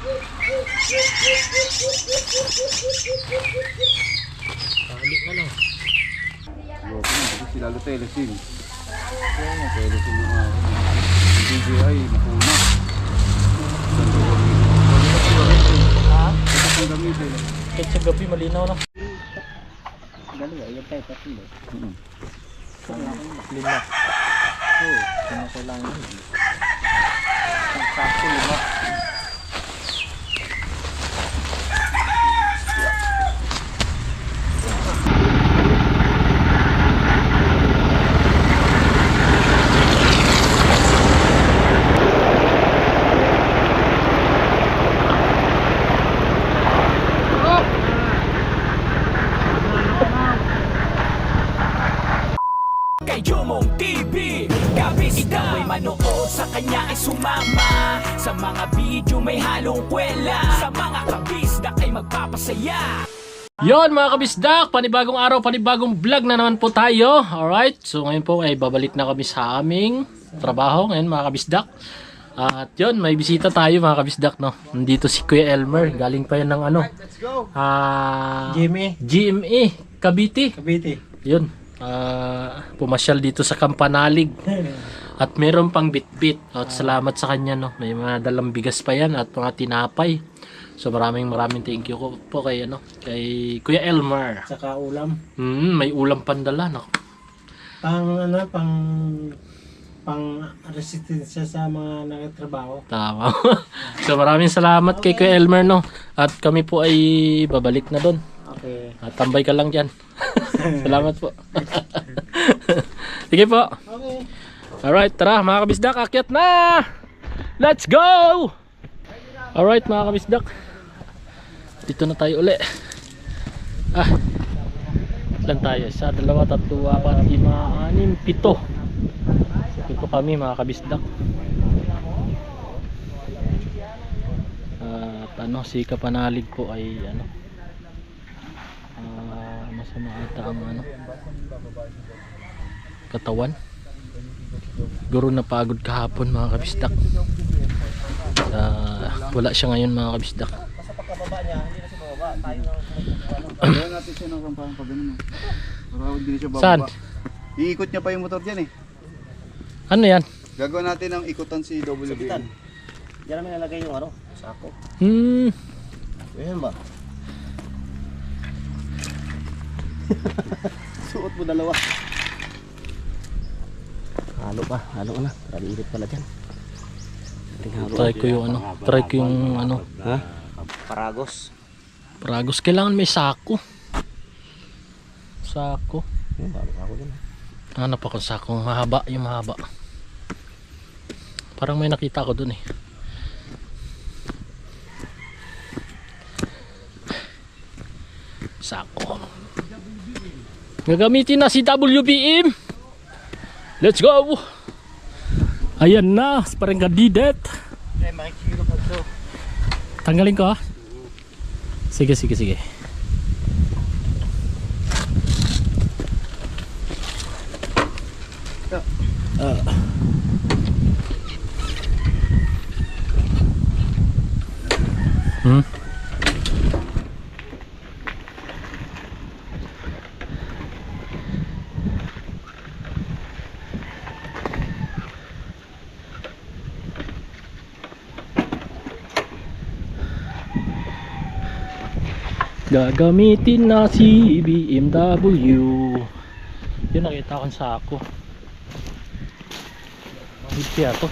Balik na lang. Sila telesin. Telesin na DJI makuna. Ha? Ito ang gamitin. Kahit sa gabi malinaw na. Dali, ayun tayo tatlo. Lima. Oo, kung kailangan yun. Sakto lima. Kayumong TV, Kabis ikaw ay manood, sa kanya ay sumama. Sa mga video may halong kwela, sa mga kabisdak ay magpapasaya. Yon mga kabisdak, panibagong araw, panibagong vlog na naman po tayo. Alright, so ngayon po ay babalik na kami sa aming trabaho ngayon mga kabisdak. At yon, may bisita tayo mga kabisdak, no. Nandito si Kuya Elmer, galing pa yan ng ano. GMA Cavite. Yun. Pumasyal dito sa Kampanalig. At meron pang bitbit. At salamat sa kanya, no. May mga dalang bigas pa yan at mga tinapay. So maraming thank you po kay kay Kuya Elmer. Saka ulam. May ulam pandala, no. Pang resistensya sa mga nagtatrabaho. Tama. So maraming salamat kay Kuya Elmer, no. At kami po ay babalik na doon. Okay. At tambay ka lang dyan. Salamat po. Sige po. Okay. Alright, tara mga kabisdak, akyat na! Let's go! Alright mga kabisdak, dito na tayo uli. Ilan tayo? 1, 2, 3, 4, 5, 6, 7. Ito kami mga kabisdak. At si Kapanalig po ay masama ata ang katawan. Siguro napagod kahapon mga kabisdak. Wala siya ngayon mga kabisdak. Basta pagkababa niya, hindi na siya bababa. Tayo Kaya natin siya ng kampang pagano. Para hindi siya bababa. Saan? Iikot niya pa yung motor diyan eh. Ano yan? Gagawin natin ang ikutan si WBM. Diyan namin nalagay yung sako. Ayan ba? Suot mo dalawa. Halo na. Talilit pala dyan. Try ko yung Ha? Paragos. Paragos. Kailangan may sako. Sako. Yung bago ako dyan. Hanap ako sakong mahaba, yung mahaba. Parang may nakita ko dun eh. Sako. Gagamitin na si WBM. Let's go. Ayan na, parang kadidet. Tanggalin ko ha. Sige. Gagamitin na si BMW. Yun, nakita ko sa ako. Hindi to.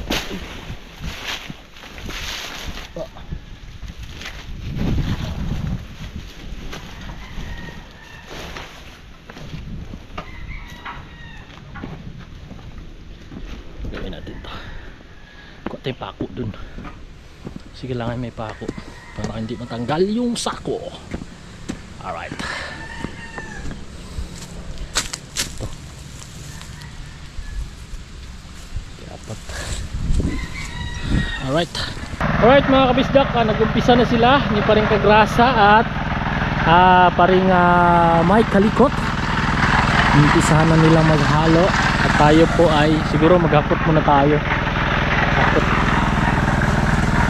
Gawin natin to. Kuha tayong pako dun. Sige lang ay may pako para hindi matanggal yung sako. Alright. Ito. Dapat. Alright mga kabisdak, nag-umpisa na sila ni paring Kagrasa at paring Mike Kalikot. Umpisahan na nila maghalo at tayo po ay siguro maghapot muna tayo.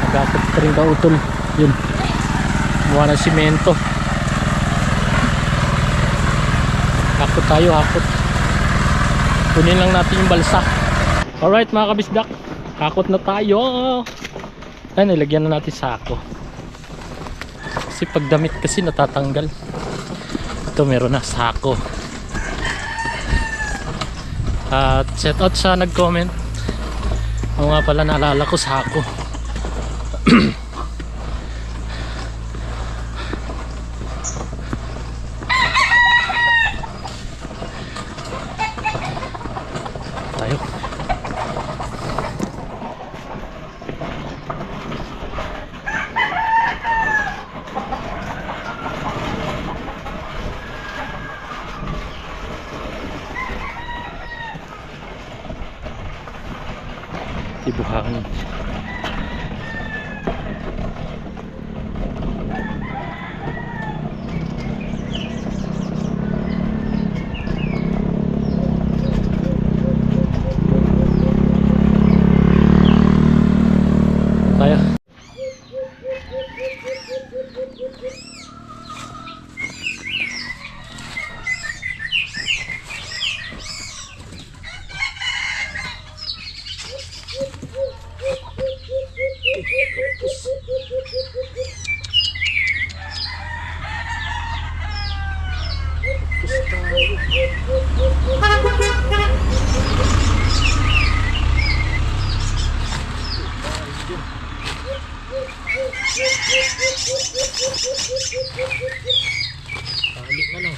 Maghapot rin ka utol. Yun. Kumuha ng simento. Hakot tayo, hakot. Kunin lang natin yung balsa. Alright mga kabisdak, hakot na tayo. Ay, nilagyan na natin sako. Kasi pag damit kasi natatanggal. Ito meron na sako. At shout out sa nag-comment. Ako nga pala, naalala ko sako. Tayo. Ibuhangin. Tayo. Balik na lang.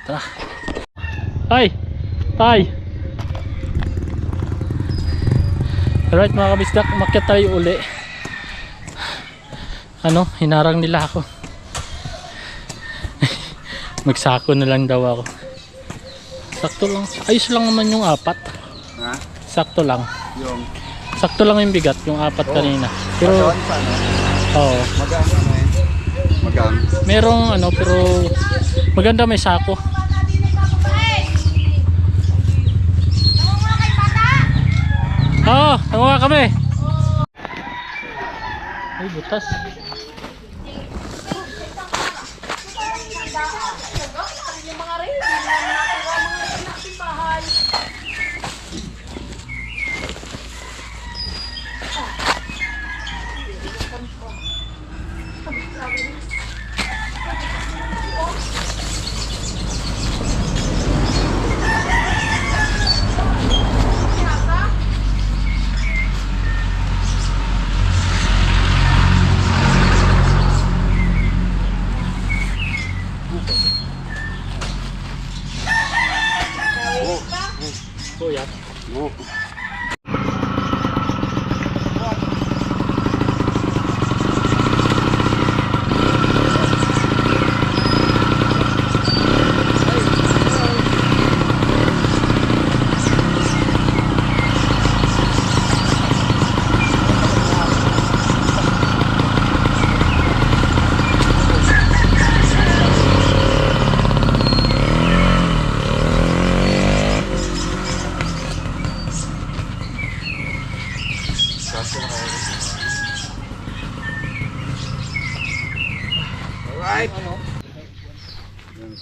Tara. Ay! Tay! Alright mga kabisdak, umakyat tayo uli. Ano, hinarang nila ako. Magsako na lang daw ako. Sakto lang. Ayos lang naman yung apat. Ha? Sakto lang. Yung Sakto lang yung bigat, yung apat kanina. Pero, katawan pa, no? oo. Magaan ano eh. Magaan. Merong ano, pero maganda may sako. Oo, nanguha kami. Ay, butas. Kuya. Oo. Alright.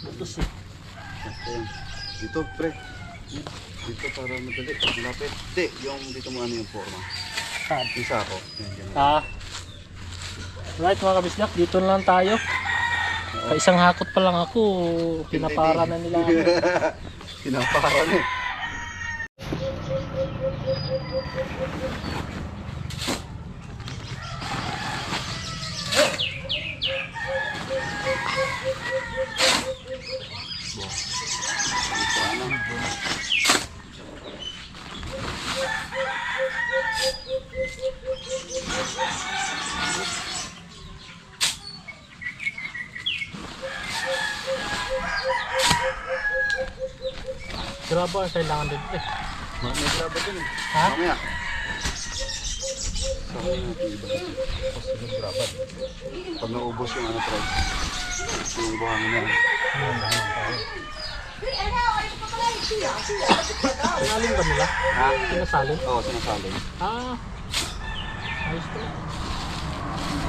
Butas eh. Ayan. Dito, pre. Dito para madali. Malapit. Hindi, yung dito mo ano yung forma. Saan? Yung sako. Yan, ganun. Right mga kabisdak, dito na lang tayo. Isang hakot pa lang ako, pinapara na nila ako. Pinaparan eh. graba kailangan din pre. May graba dun eh. Ha? Mamaya. Sama natin iba. Tapos yung graba. Pag naubos yung ano pre, yung buhangin yan. Sinasalin ba nila? Ha? Sinasalin? Oo, sinasalin. Ah. Ayos pala.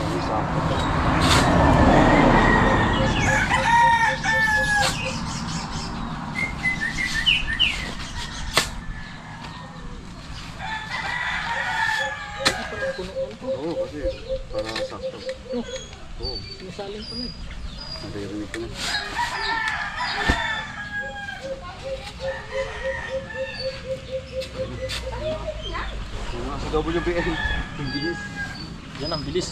May sakto. Oo, kasi para sakto. Oh, Oo, sinasalin pa na eh. naririnig ko na. Yung mga sa WBN, yung bilis. Yan ang bilis.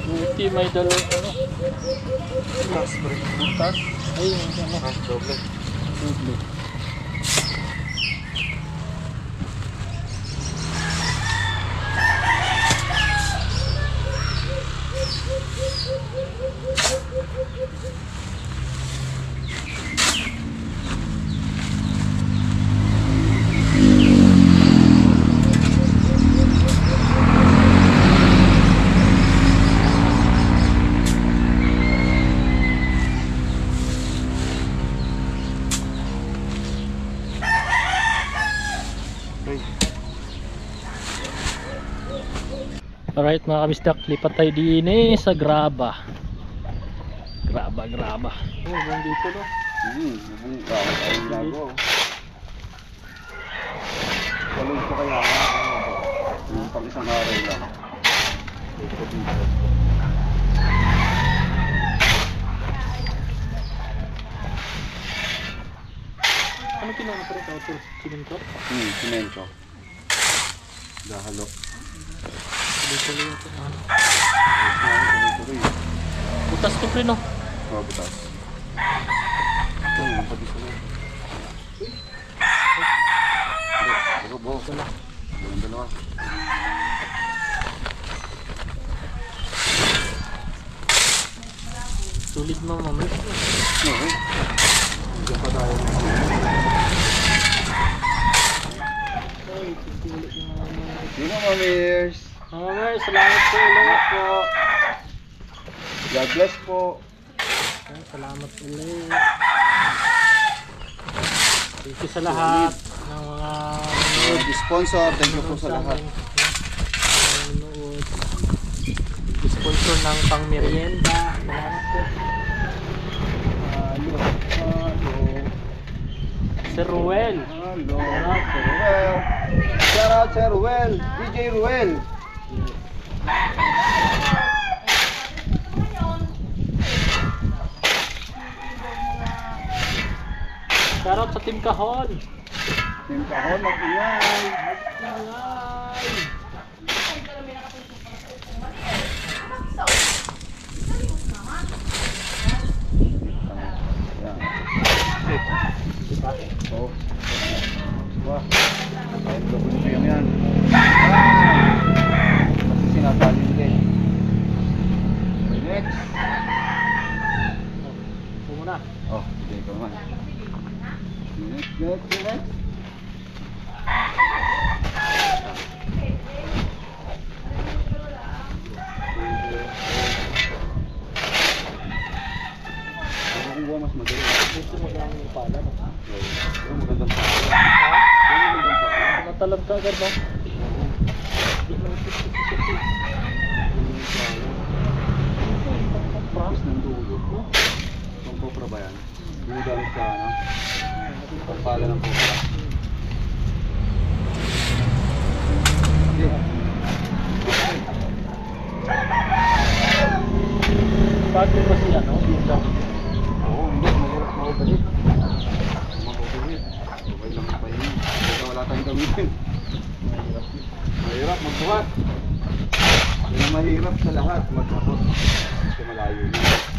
Buti may dalawang ano. Last break. Butas. Ay, yung ano. Ah, doble. Doble. Okay. Alright mga kamistak, lipat tayo din sa graba. Graba. Oh, hanggang dito no. Bakit tayong gago? Talog ko kaya yung pang isang araw lang. Dito dito. Ano kinuha pa rin ito? Siminto? Simento. Dahalo. Dito lang ito. Ito rin. Butas to pre no? Mga butas. Ito yung pabisa na. Ito bo. Yung dalawa. Sulit mo mamay. Okay. Diyan pa tayo. Sino mamirs? Mamay, salamat po ulit po. God bless po. Ay, salamat ulit. Thank you sa lahat ng mga Sponsor, thank you po sa lahat. Nanonood. Sponsor ng pang merienda. Salamat po. Sir Ruel. Hello. Sir Ruel. Shout out Sir Ruel. DJ Ruel. Shoutout sa Team Kahon. Team Kahon, mag-ingay. Oo. Wah. Kahit WBM yan. Kasi sinasabi nila eh. Next. Ito muna. Oh, sige ikaw naman. Next. Ako mas madali. Ito mo lang yung pala. Yung magandang pala. Yung magandang pala. Matalag ka agad no? Practice ng dulo. Pang-practice Cobra ba yan? Ginagamit sa ano? Pagpala ng cobra. Okay. Bakit ba siya, no? Dito. Oo, hindi. Mahirap maubalit. Maubalit. Okay lang ang pahingi. Baka wala tayong gamitin. Mahirap magbuhat. Yan ang mahirap sa lahat. Maghapot. Kasi malayo na.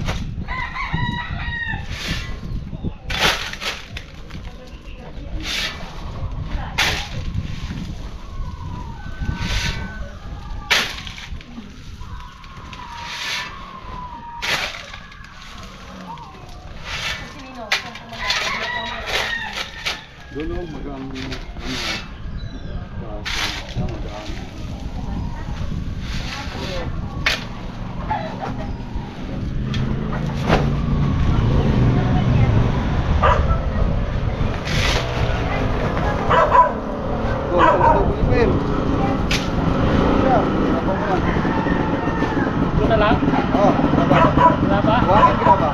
Doon magang magaan. Ito na lang? Wala ba?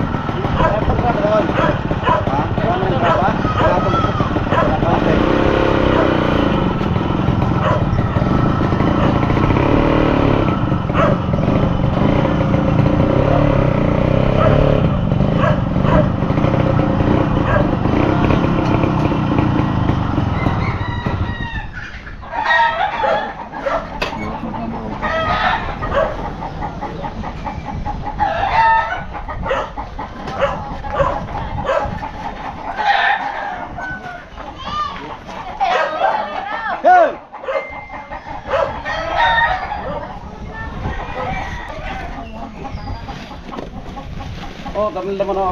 Oh, kami naman ako.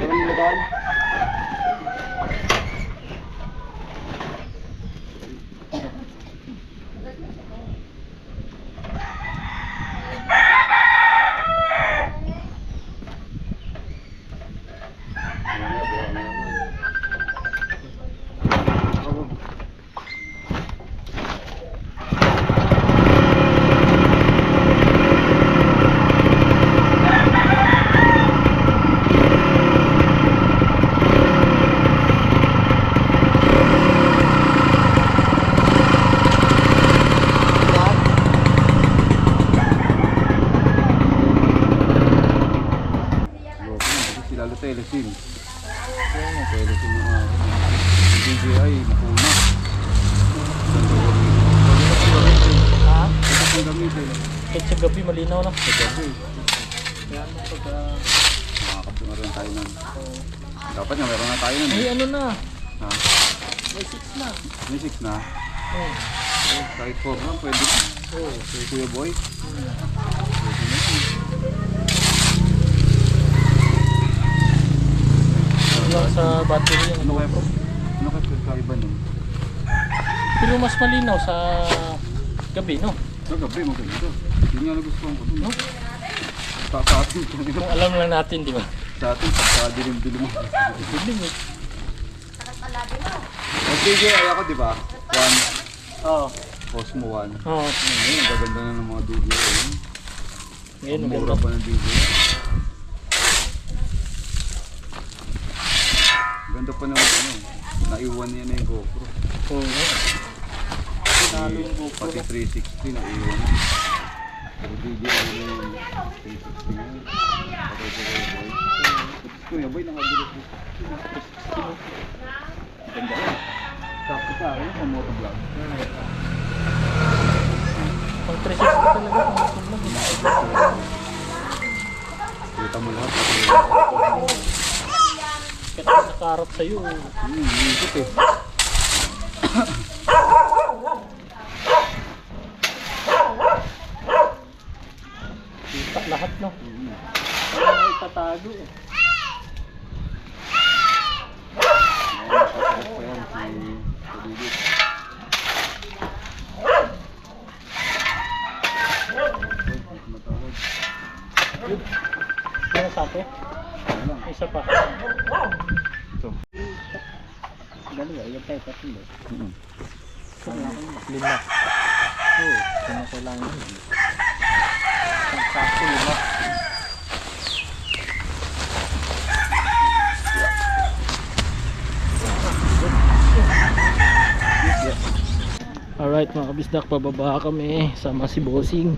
Kami naman. Lalo telesim. Telesim yung DJI nakuna. Ha? Ito yung gamitin. Kahit sa gabi, malinaw na. Sa gabi. Kaya pagka makakapit na rin tayo nun. Dapat nga meron na tayo nun. May ano na. Ha? May 6 na. May 6 na. Oh. Kahit 4 lang pwede na. Kaya Kuya Boy. Pwede na yun. Lang sa battery yan. Ano kaya pagkaiba nun? Pero mas malinaw sa gabi, no? Sa gabi mo ganito. Yun nga nagustuhan ko dun. No? Sa atin kung Kung alam lang natin, di ba? sa atin pagka dilim-dilim mo. Dilim eh. Okay, ay ako di ba? 1, Oo. Osmo 1. Oo. Ngayon, ang gaganda na ng mga video. Ngayon, Ang maganda. mura pa ng video. Ganda pa naman ano. Naiwan niya na yung GoPro. Oo. Talo yung GoPro. Pati 360 naiwan na. Pero video ano yung 360 na. Patay sa Kuya Boy. Tapos Kuya Boy nakabilis mo. Ganda yan. Sakto sa akin yung motovlog. Pang 360 talaga. Kita mo lahat. Kaya nakaharap sa'yo. Ikot eh. Kita lahat, no? Ay, tatago eh. Napasarap pa yan si Kadidit. Matawag. Kaya sa akin? Ano lang. Isa pa. Ito. Dali, ayun tayo kasi mo. Lima. Oo, kung kailangan yun. Ang sakto, 5. kabisdak, pababa kami sama si Bossing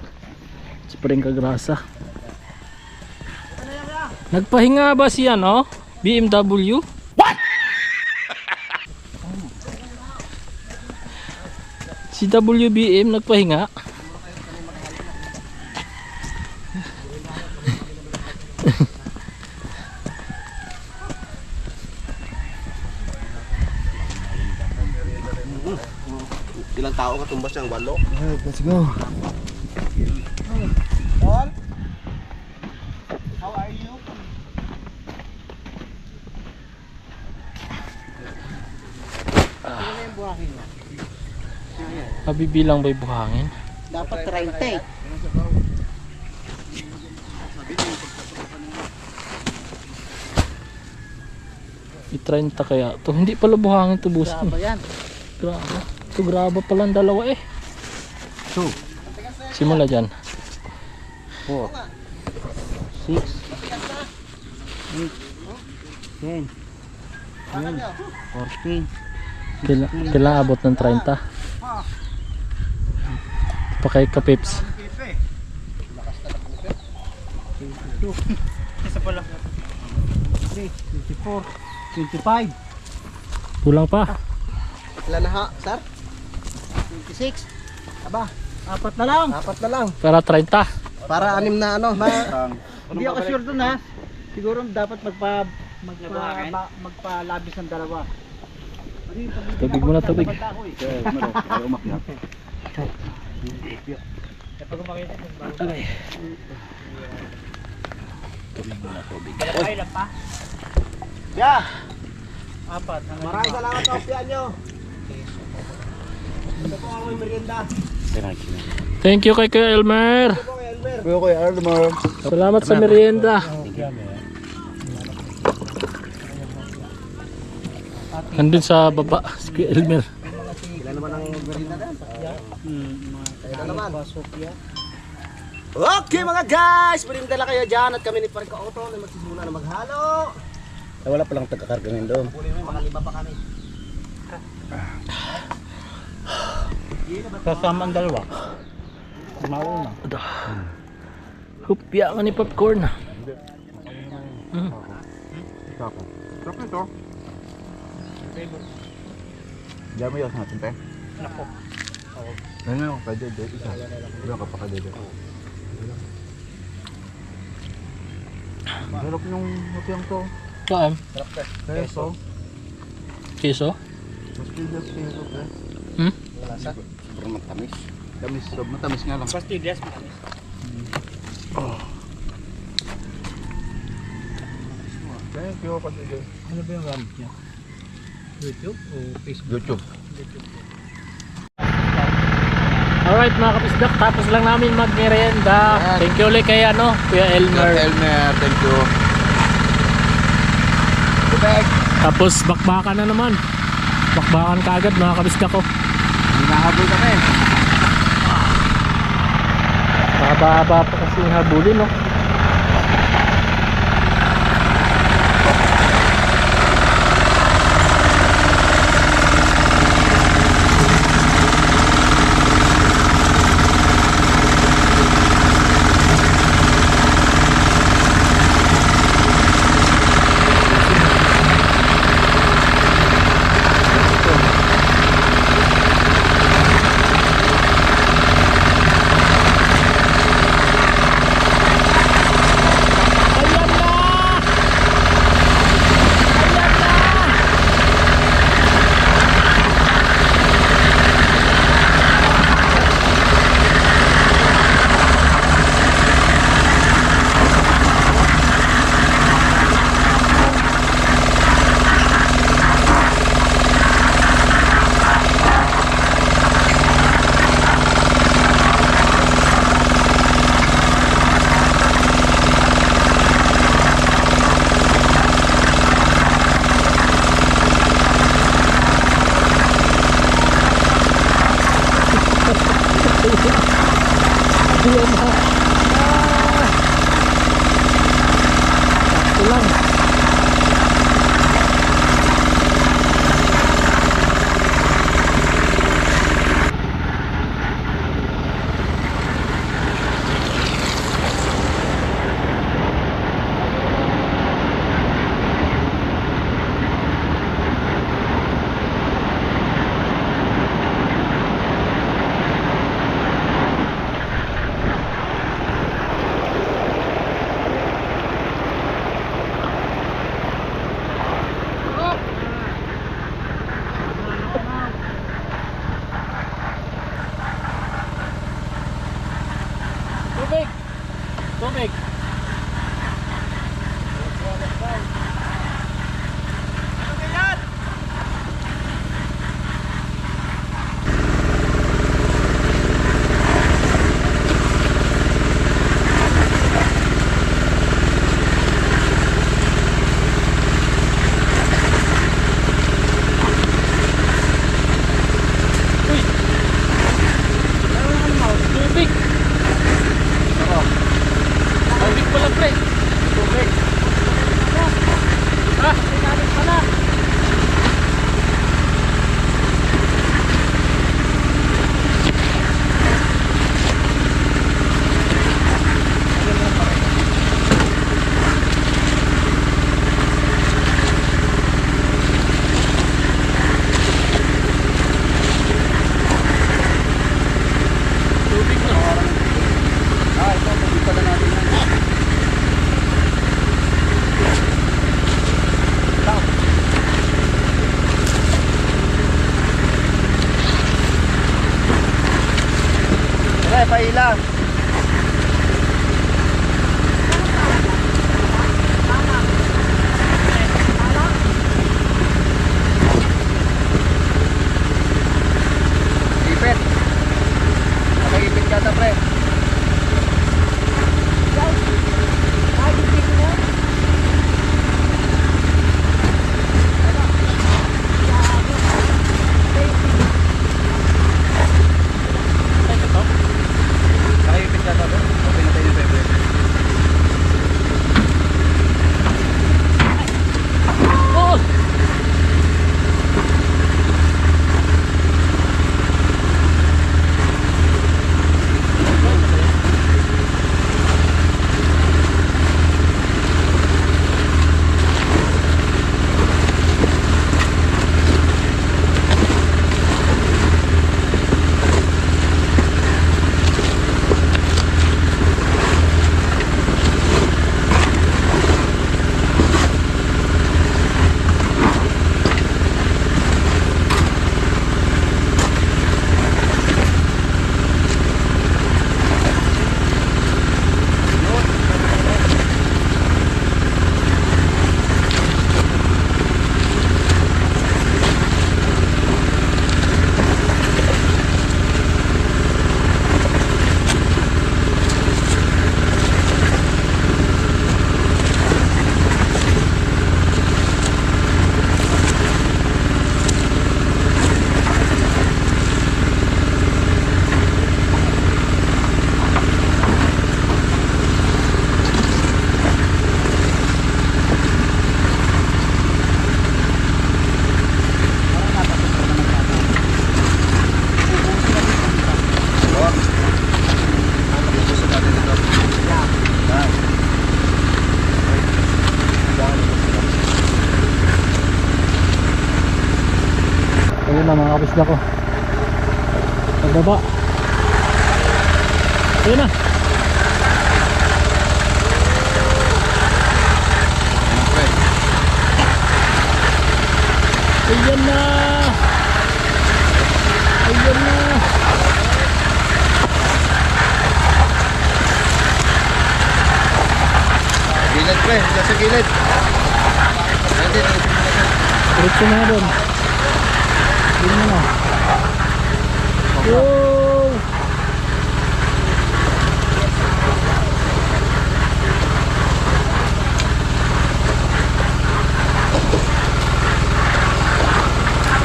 si Pring Kagrasa. Nagpahinga ba si ano? BMW? What? Si WBM nagpahinga? Ilang tao katumbas niyang 8? Let's go. Paul? How are you? Ano yung buhangin mo? Mabibilang ba yung buhangin? Dapat 30 eh. I-30 kaya to. Hindi pala buhangin to, Bossing. Graba yan. Graba. Ito graba pala ang dalawa eh. 2, Simula dyan. 4, 6, 8, 10, 12, 14, Kailangan abot ng 30. Pa kay Kapips. 22, isa pala. 23, 24, 25. Kulang pa. Ilan na ha, sir? 26. Aba, 4 na lang. 4 na lang. Para 30. Para 6 na ano. Hindi ako sure dun ha. Siguro dapat magpalabis ng dalawa. Tubig muna, tubig. Okay. Yeah. 4. Maraming salamat sa opyan nyo. Ito po ang may merienda. Thank you kay Kuya Elmer. Ito po kay Elmer. Okay, Arlemar. Salamat sa merienda. Nandun sa baba si Kuya Elmer. Ilan naman ang merienda na? Ilan naman? Okay mga guys, merienda lang kayo dyan at kami ni Parika Auto na magsisimula na maghalo. Wala palang tagakarga ngayon doon. Mga 5 pa kami. Kasama ang dalawa. Mauna. Hupya nga ni popcorn. Sarap nito. Diyan mo yun natin, pe? Nako. Ano yung kadede? Isa. Ilang ka pa kadede? Sarap yung hupyang to. Saan? Keso. Keso? Mas pigas keso, pe. Malasa. Sobrang matamis. Matamis nga lang. Pastillas matamis. Thank you, kadede. Ano ba yung gamit niya? YouTube o Facebook? YouTube. Alright mga kapisdak, tapos lang namin magmerienda. Thank you ulit kay ano, Kuya Elmer. Elmer, thank you. Tapos bakbakan na naman. Bakbakan kaagad mga kabisdak ko. Hinahabol kami. Mahaba-haba pa kasi yung habulin, no? alis na ko. Pababa. Ayun na. Ayan na. Ayan na. Gilid pre, sa gilid. Diretso na doon. Doon na. Wow.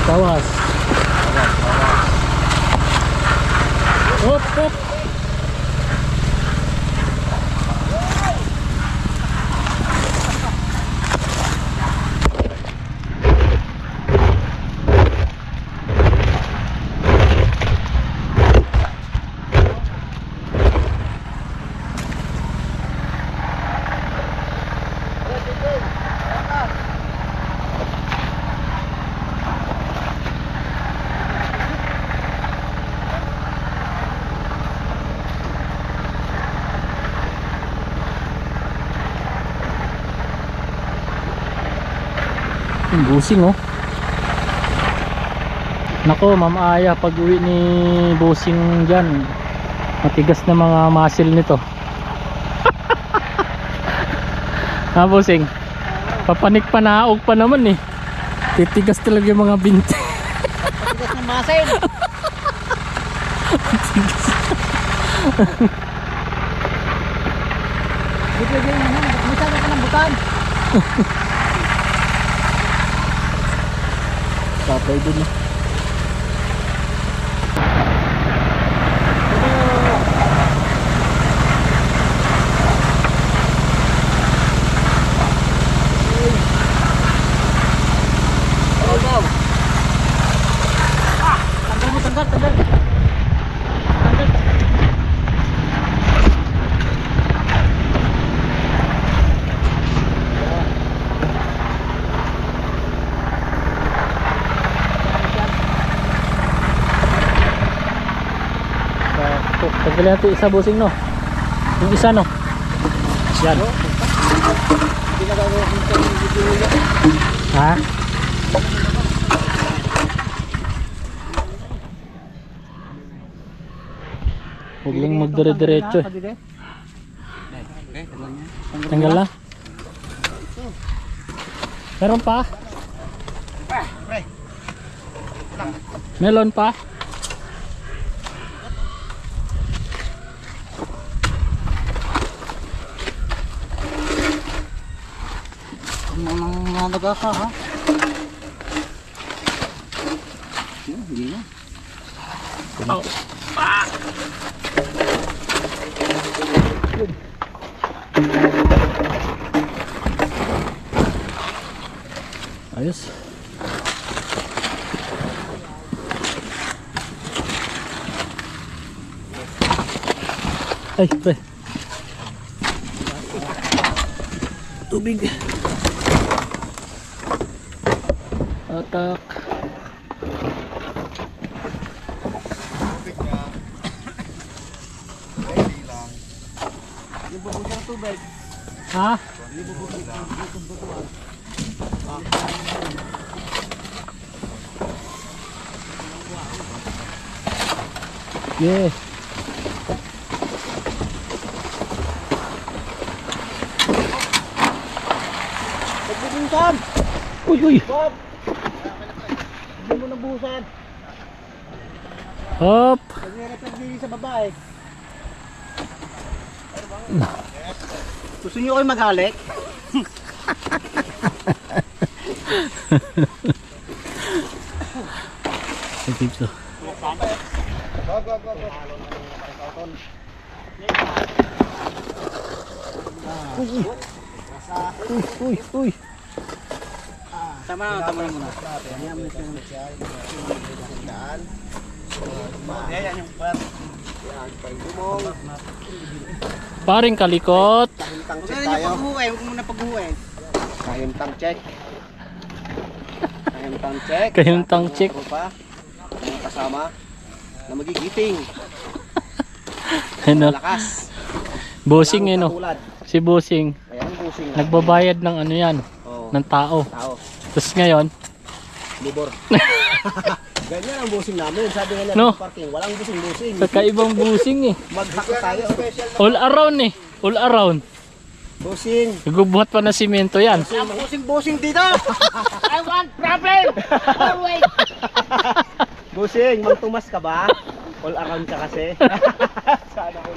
Tawas. Hop, hop. Yung busing oh. Nako, Ma'am Aya, pag uwi ni busing dyan, matigas na mga muscle nito. Ha busing? Papanik pa naog pa naman eh. Titigas talaga yung mga binti. Tigas ng muscle. Dito din naman, masyado ka ng butan. Patay dun eh. Tanggal. Tanggalin natin isa busing no. Yung isa no. Yan. Ha? Huwag lang magdire-diretso eh. Tanggal na. Meron pa? Melon pa? Mga nagaka ha? Hindi na. Oh. Ayos. Ay, pre. Tubig. Atak. Ha? Yeah. Pagbubusan! Uy. Bob! Hindi mo nabuhusan. Hop. Nag-reflect din sa babae. Gusto nyo kayo maghalik? I think so. Uy. Tama na muna. Paring kalikot. Huwag na paghuhuay, huwag muna paghuhuay. Kayong tang check. Kayong tang check. Ano pa? kasama na magigiting. Ano? Malakas. Busing eh, Walang no? katulad. Si Busing. Kaya ang busing. Nagbabayad ng ano yan, Oo. ng tao. Tao. Tapos ngayon, Libor. Ganyan ang busing namin. Sabi nga niya, No. parking, walang busing-busing. kakaibang busing eh. Maghaka tayo. All around eh. All around. Busing. Nagbubuhat pa ng simento yan. Busing dito. I want problem! Always! Busing, Mang Tomas ka ba? All around ka kasi. Sana ko.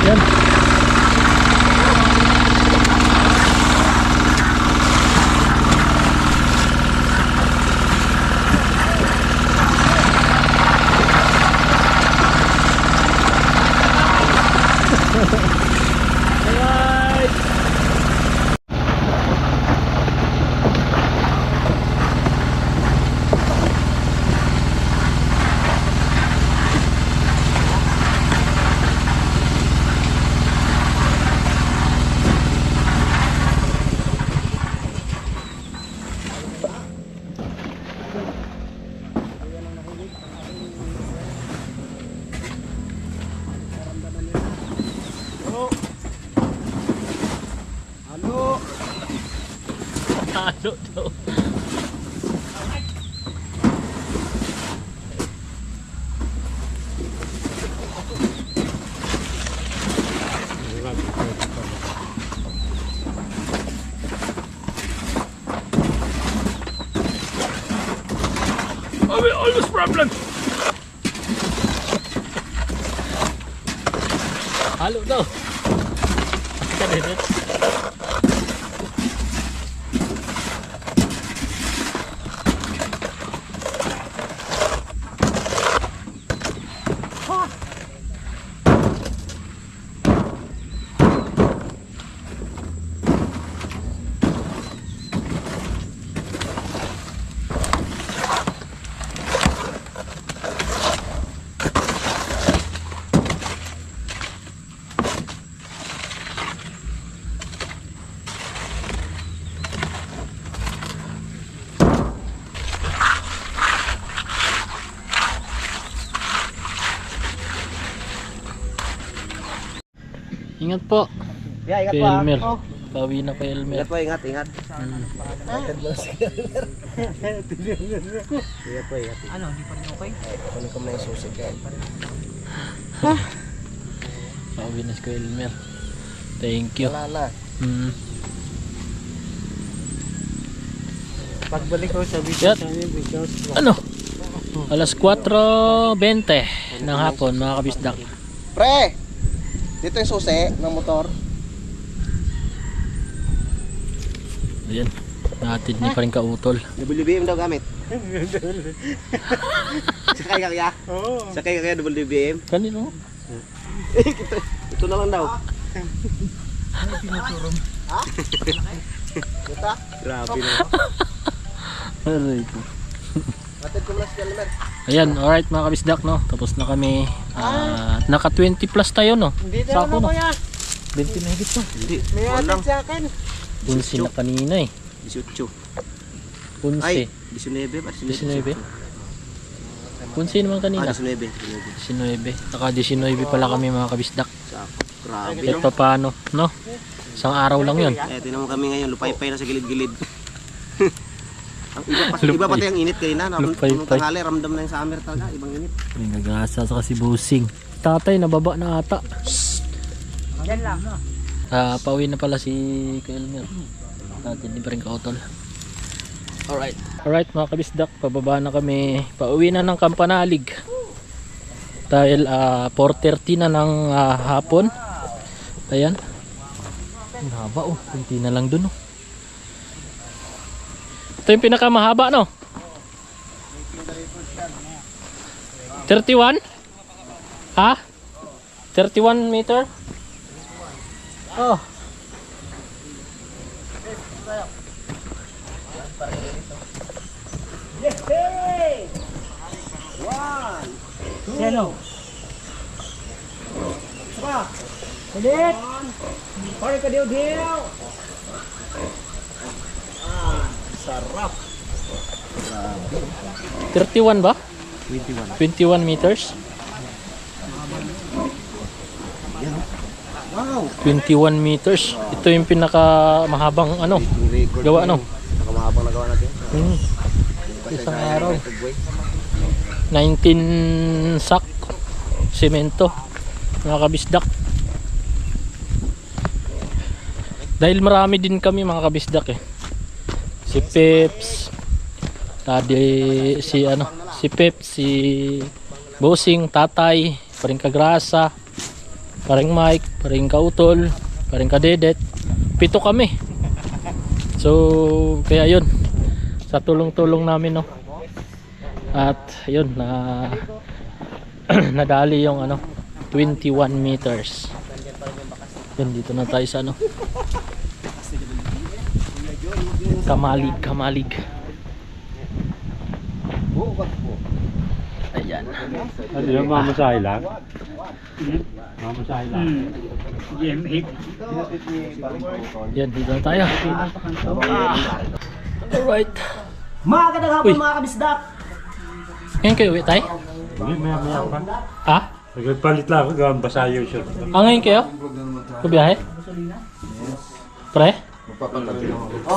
Yan. Ano? Ano to? Oh, we almost problem. Halo daw. Kadedit. Ingat po. Yeah, ingat Kay po. ah. Elmer. Oh, Pawi na kay Elmer. ingat po, ingat, ingat. Ingat po, ingat. Ano, hindi pa rin okay? Kunin ko na yung susi kayo. Pawi na si Kuya Elmer. Thank you. Wala na. Mm. Pagbalik ko sabi Yat. Ano? Alas 4:20 ng hapon mga kabisdak. Pre! Dito yung susi ng motor. Ayan. Natid ni pa rin kautol. WBM daw gamit. Sakay ka kaya? Oo. Sakay ka kaya WBM? Kanino? Ito na lang daw. Ha? Kita? Grabe na. Aray ko. Matid ko na si Elmer. Ayan, alright mga kabisdak, no? Tapos na kami. Naka 20 plus tayo, no? Hindi Sa ako, no? kuya. 20 na higit, no? Hindi. May Walang. atid sa akin. 11 na kanina, eh. 18. 11. Ay, 19 ba? 19. 11 naman kanina. 19. 19. Naka 19 pala kami mga kabisdak. Grabe Kahit no. pa paano, no? Isang araw lang yun. Eh, tinan mo kami ngayon, lupay-pay na sa gilid-gilid. Ang iba pati ang init kanina. Lupay-pay. Nung tanghali, ramdam na yung summer talaga. Ibang init. May nag-asa sa kasi busing. Tatay, nababa na ata. Yan lang. Pauwi na pala si Elmer. Natin din pa rin kautol. Alright. Alright mga kabisdak, pababa na kami. Pauwi na ng Kampanalig. Dahil 4:30 na ng hapon. Ayan. Ang haba oh. Kunti na lang dun oh. Ito yung pinakamahaba no? 31? Ha? 31 meter? Oh. Sino? Ulit! Pare ka diw-diw! Sarap. 31 ba? 21 meters? Wow. 21 meters. Ito yung pinakamahabang ano, Record gawa ano. Nakamahabang nagawa natin. Isang araw. 19 sack semento mga kabisdak. Dahil marami din kami mga kabisdak eh. Si Peps, si Peps, si Bossing, Tatay, paring Kagrasa, paring Mike, paring Kautol, paring Kadedet. 7 kami. So kaya yun, sa tulong-tulong namin no. At yun na nadali yung ano 21 meters. Yun, dito na tayo sa ano Kamalig. Ayan. Ano yung mamasahe lang? Mamasahe lang. Yan, dito na tayo. Alright. Magandang hapon mga kabisdak. Ngayon kayo uwi tayo? Hindi, maya pa. Ha? Nagpalit lang ako, gawang basa yung shirt. Ah, ngayon kayo? Kubiyahe? Pre? Oh,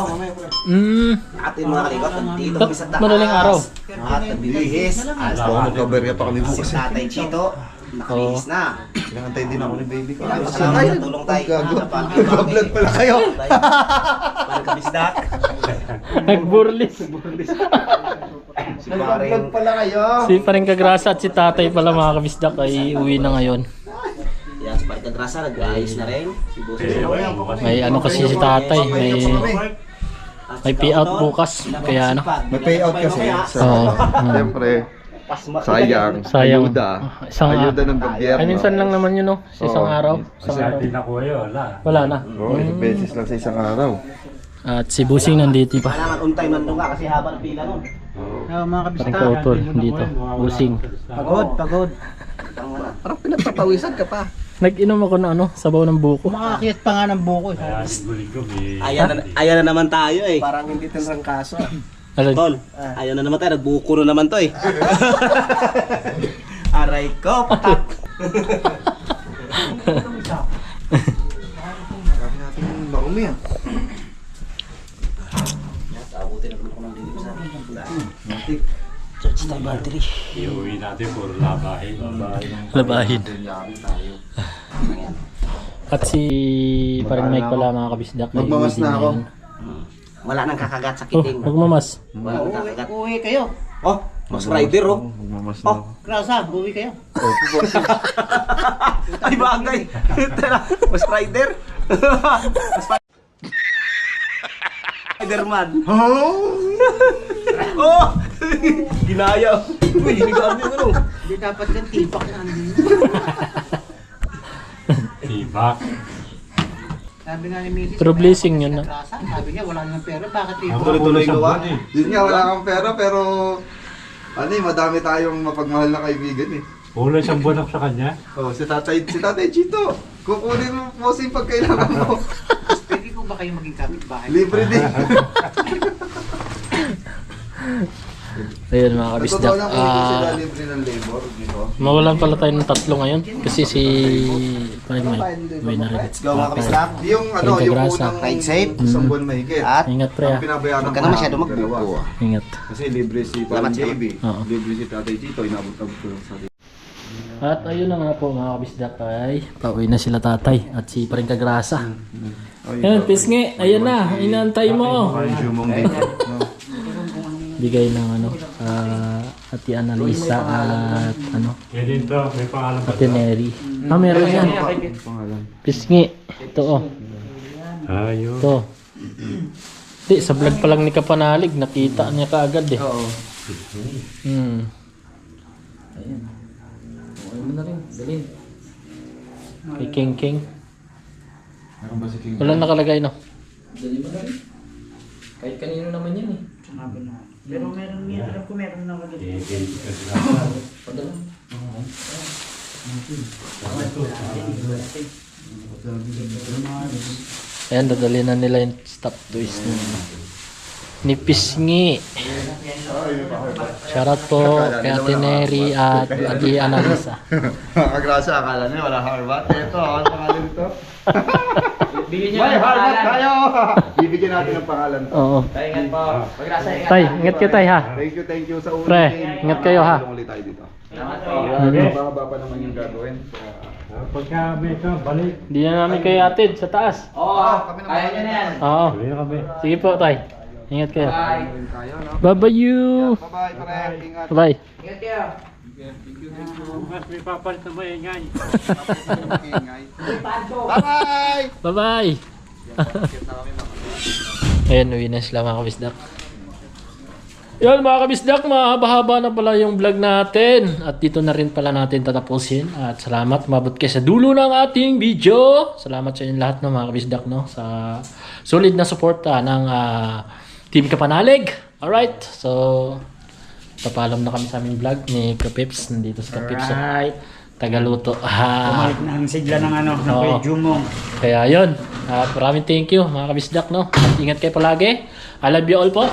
mamaya po. Atin mga kalikot, dito kami sa taas. Madaling araw. At nagbibihis. Magkabarya pa kami Si Tatay Chito, nakabihis na. Pinangantay din ako ni baby ko. Maraming salamat sa tulong tayo. Nag-vlog pala kayo. Parang kabisdak. Nagburlis. Nag-vlog pala kayo. Si paring Kagrasa at si Tatay pala mga kabisdak ay uwi na ngayon. Yan, si Parang Kagrasa, nag-ayos na rin. Si Bossing. May ano kasi si Tatay, may payout bukas. Kaya ano. May payout kasi. Oo. Siyempre, sayang. Sayang. Ayuda ng gobyerno. Ay, minsan lang naman yun, no? Sa isang araw. Isang araw. Wala na. Oo, isang beses lang sa isang araw. At si Busing nandito pa. Kailangan on-time nandun ka kasi haba ng pila nun. Mga Parang Kautol dito. Busing. Pagod. Parang pinagpapawisan ka pa. Nag-inom ako ng ano, sabaw ng buko. Makakit pa nga ng buko. Ayan na naman tayo eh. Parang hindi tinrang kaso. Alin? Tol, ayan na naman tayo. Nagbuko na naman to eh. Aray ko, patak. Kami natin marumi ah. Abutin na naman ko ng dilim sa akin. Charge tayo battery. Iuwi natin puro labahin. Labahin. At si parang Mike pala mga kabisdak. Magmamas na ako. Wala nang kakagat sa Oh, kiting. magmamas. Wala nang kakagat. Uwi kayo. Oh, mas rider oh. Magmamas na ako. Krasa, uwi kayo. Ay bagay. Tara, mas rider. Spider-Man. Oh! Ginaya. Uy, hinigaan niyo ano? Hindi dapat yan, tibak na andun. Tibak. Sabi nga ni Mrs. Pero blessing yun na. Krasa, sabi niya wala nang pera, bakit tibak? Tuloy-tuloy gawa. Yun nga, wala kang pera pero ano eh, madami tayong mapagmahal na kaibigan eh. Wala siyang buwan sa kanya. Oh, si Tatay Chito. Kukunin mo po sa pagkailangan mo. Pwede ko ba kayo maging kapitbahay? Libre din. Ayun mga kabisdak. Totoo lang kung sila libre ng labor dito. Mawalan pala tayo ng 3 ngayon. Kasi si parang Mike, uwi na rin. Let's go mga kabisdak. Yung ano, Thank you, yung Grasa. unang Ride safe. isang buwan mahigit. At Ingat pre Ang ah. pinabayaran huwag ka na masyado magbuko. Ingat. Kasi libre si Salamat, Parang salamat. JB. Oo. Libre si Tatay Chito. Inabot-abot ko lang sa atin. At ayun na nga po mga kabisdak ay pauwi na sila Tatay at si paring Kagrasa. Ayun, pisngi. Ayan na. Inaantay mo. Ay, sumong dito. No? bigay ng ano, Ate Annalisa at ano, Yan din to, may pangalan pa Ate Neri. Meron yan. Pangalan. Pisngi. Ito oh. Ayun. Ito. Di, sa vlog pa lang ni Kapanalig, nakita niya kaagad eh. Oo. Hmm. Ano mo na rin, dalhin. Kay King King. Meron ba si King? Wala nakalagay no. Dalhin mo na rin. Kahit kanino naman yan eh. Pero meron niya, alam ko meron naman dito. Padala. Ayan, dadali na nila yung stop toys ni Pisngi. Shoutout po kay Ate Neri at Ate Annalisa. Kagrasa, akala niya wala harbat. Ito, ang pangalan ito. Bigyan niyo May ng harbat pangalan. tayo! Bibigyan natin ng pangalan. Oo. Tay, ingat po. Pagrasa, ingat. Tay, ingat kayo tay ha. Thank you sa ulit. Pre, ingat kayo, ha? Tulong ulit tayo dito. Salamat po. Baka pa naman yung gagawin. Pagka may ito, balik. Hindi na namin kayo atid sa taas. Oo, kaya niyo na yan. Oo. Balik na kami. Sige po tay. Ingat kayo. Bye. Tayo, no? Bye-bye you. Bye-bye, pare. Ingat. Bye. Ingat kayo. Mas may papalit na maingay. Ingay. Bye-bye! Bye-bye. Ayan, uwi na sila mga kabisdak. Yun mga kabisdak, mahaba-haba na pala yung vlog natin. At dito na rin pala natin tatapusin. At salamat, mabot kayo sa dulo ng ating video. Salamat sa inyo lahat no, mga kabisdak no, sa solid na suporta ng Team Kapanalig. Alright, so papalam na kami sa aming vlog ni Kapips. Nandito si Kapips. Alright. Tagaluto. Bumalik na ang sigla ng ano, ng Oo. Kuya Jumong. Kaya yun, maraming thank you mga kabisdak no. At ingat kayo palagi. I love you all po.